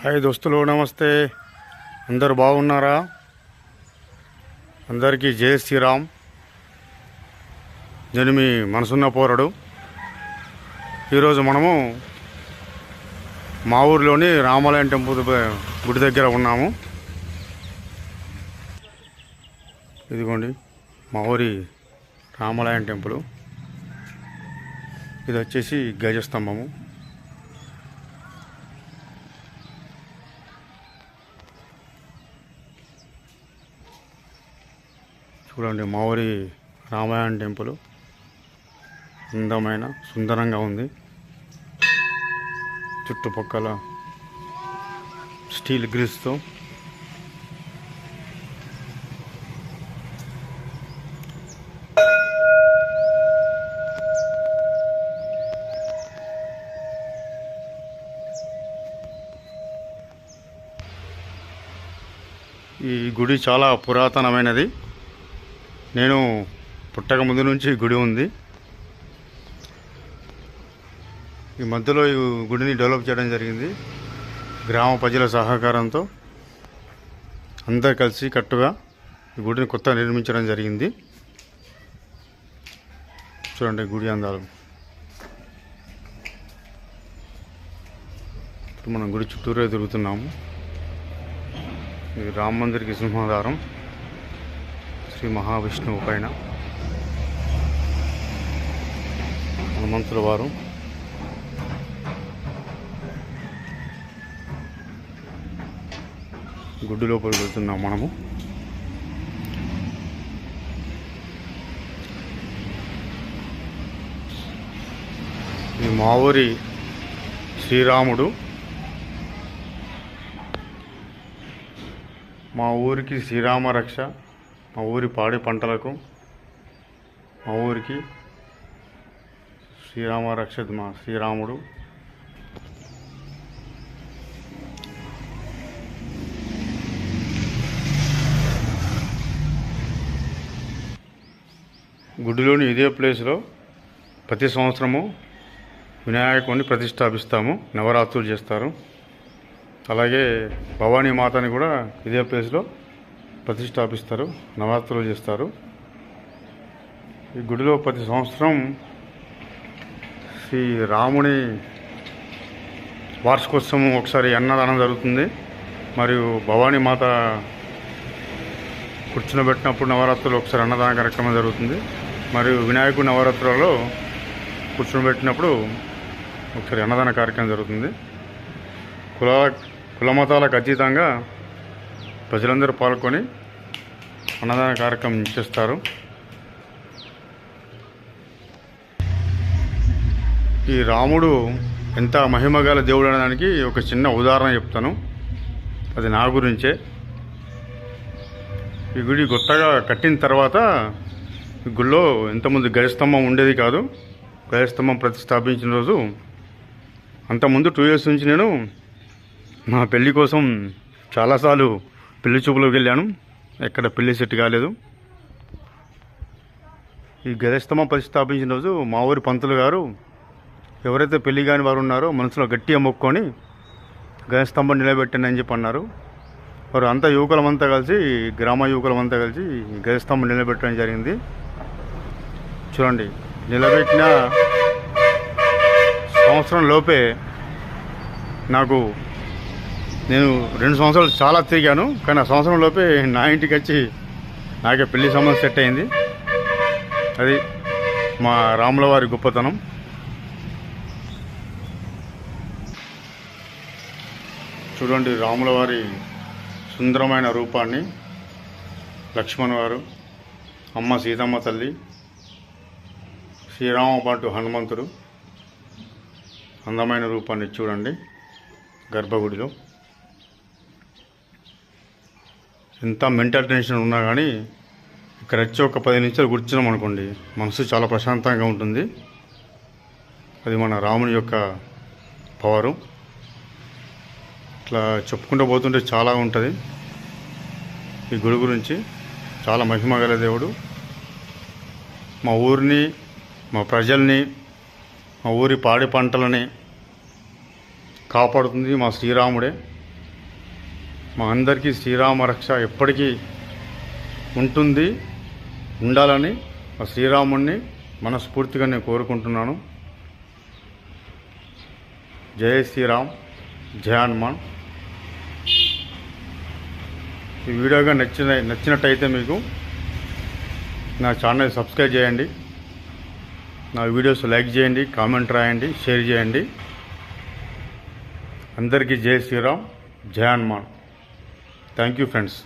Hi దోస్తులు, నమస్తే. అందరు బాగున్నారా? అందరికీ జై శ్రీరామ్. నేను మీ మనసున్న పోరడు. ఈరోజు మనము మా ఊరిలోని రామాలయం టెంపుల్ గుడి దగ్గర ఉన్నాము. ఇదిగోండి మా ఊరి రామాలయం టెంపుల్. ఇది వచ్చేసి గజస్తంభము. చూడండి, మా ఊరి రామాయణ టెంపుల్ అందమైన సుందరంగా ఉంది. చుట్టుపక్కల స్టీల్ గ్రిల్స్తో ఈ గుడి చాలా పురాతనమైనది. నేను పుట్టక ముందు నుంచి గుడి ఉంది. ఈ మధ్యలో ఈ గుడిని డెవలప్ చేయడం జరిగింది. గ్రామ ప్రజల సహకారంతో అందరు కలిసి కట్టుగా ఈ గుడిని కొత్తగా నిర్మించడం జరిగింది. చూడండి గుడి అందాలు. ఇప్పుడు మనం గుడి చుట్టూరే తిరుగుతున్నాము. ఇది రామ మందిర్కి సింహాధారం, శ్రీ మహావిష్ణువు పైన హనుమంతుల వారు. గుడ్డు లోపలికి వెళ్తున్నాం మనము. ఇది మా ఊరి శ్రీరాముడు. మా ఊరికి శ్రీరామ రక్ష. మా ఊరి పాడి పంటలకు, మా ఊరికి శ్రీరామ రక్ష. మా శ్రీరాముడు గుడిలోని ఇదే ప్లేస్లో ప్రతి సంవత్సరము వినాయకుడిని ప్రతిష్టాపిస్తాము. నవరాత్రులు చేస్తారు. అలాగే భవానీ మాతని కూడా ఇదే ప్లేస్లో ప్రతిష్టాపిస్తారు, నవరాత్రులు చేస్తారు. ఈ గుడిలో ప్రతి సంవత్సరం శ్రీ రాముని వార్షికోత్సవం ఒకసారి అన్నదానం జరుగుతుంది. మరియు భవానీ మాత కూర్చునబెట్టినప్పుడు నవరాత్రులు ఒకసారి అన్నదాన కార్యక్రమం జరుగుతుంది. మరియు వినాయకుడి నవరాత్రులలో కూర్చునబెట్టినప్పుడు ఒకసారి అన్నదాన కార్యక్రమం జరుగుతుంది. కులమతాలకు అతీతంగా ప్రజలందరూ పాల్గొని అన్నదాన కార్యక్రమం చేస్తారు. ఈ రాముడు ఎంత మహిమగల దేవుడు అనడానికి ఒక చిన్న ఉదాహరణ చెప్తాను. అది నా గురించే. ఈ గుడి కొత్తగా కట్టిన తర్వాత ఈ గుడిలో ఇంతకుముందు గజస్తంభం ఉండేది కాదు. గజస్తంభం ప్రతిష్టాపించిన రోజు అంతకుముందు 2 years నుంచి నేను నా పెళ్ళి కోసం చాలాసార్లు పెళ్లి చూపులోకి వెళ్ళాను. ఎక్కడ పెళ్లి సెట్ కాలేదు. ఈ గజస్తంభం ప్రతిష్టాపించిన రోజు మా ఊరి పంతులు గారు ఎవరైతే పెళ్లి కాని వారు ఉన్నారో మనసులో గట్టిగా మొక్కుకొని గజస్తంభం నిలబెట్టండి అని చెప్పి అన్నారు. వారు అంతా యువకులమంతా కలిసి, గ్రామ యువకులమంతా కలిసి గజస్తంభం నిలబెట్టడం జరిగింది. చూడండి, నిలబెట్టిన సంవత్సరం లోపే నేను 2 సంవత్సరాలు చాలా తిరిగాను. కానీ ఆ సంవత్సరం లోపే నా ఇంటికి వచ్చి నాకే పెళ్లి సంబంధం సెట్ అయింది. అది మా రాముల వారి గొప్పతనం. చూడండి రాముల వారి సుందరమైన రూపాన్ని. లక్ష్మణ్ వారు, అమ్మ సీతమ్మ తల్లి, శ్రీరామ పాటు హనుమంతుడు అందమైన రూపాన్ని చూడండి గర్భగుడిలో. ఎంత మెంటల్ టెన్షన్ ఉన్నా కానీ ఇక్కడ వచ్చి ఒక 10 నిమిషాలు కూర్చున్నాం అనుకోండి, మనసు చాలా ప్రశాంతంగా ఉంటుంది. అది మన రాముని యొక్క పవరు. ఇట్లా చెప్పుకుంటూ పోతుంటే చాలా ఉంటుంది ఈ గుడి గురించి. చాలా మహిమగల దేవుడు. మా ఊరిని, మా ప్రజల్ని, మా ఊరి పాడి పంటలని కాపాడుతుంది మా శ్రీరాముడే. మా అందరికీ శ్రీరామ రక్ష ఎప్పటికీ ఉంటుంది, ఉండాలని ఆ శ్రీరాముణ్ణి మనస్ఫూర్తిగా నేను కోరుకుంటున్నాను. జై శ్రీరామ్, జై హనుమాన్. ఈ వీడియోగా నచ్చినట్టయితే మీకు నా ఛానల్ సబ్స్క్రైబ్ చేయండి, నా వీడియోస్ లైక్ చేయండి, కామెంట్ రాయండి, షేర్ చేయండి. అందరికీ జై శ్రీరామ్, జై హనుమాన్. Thank you friends.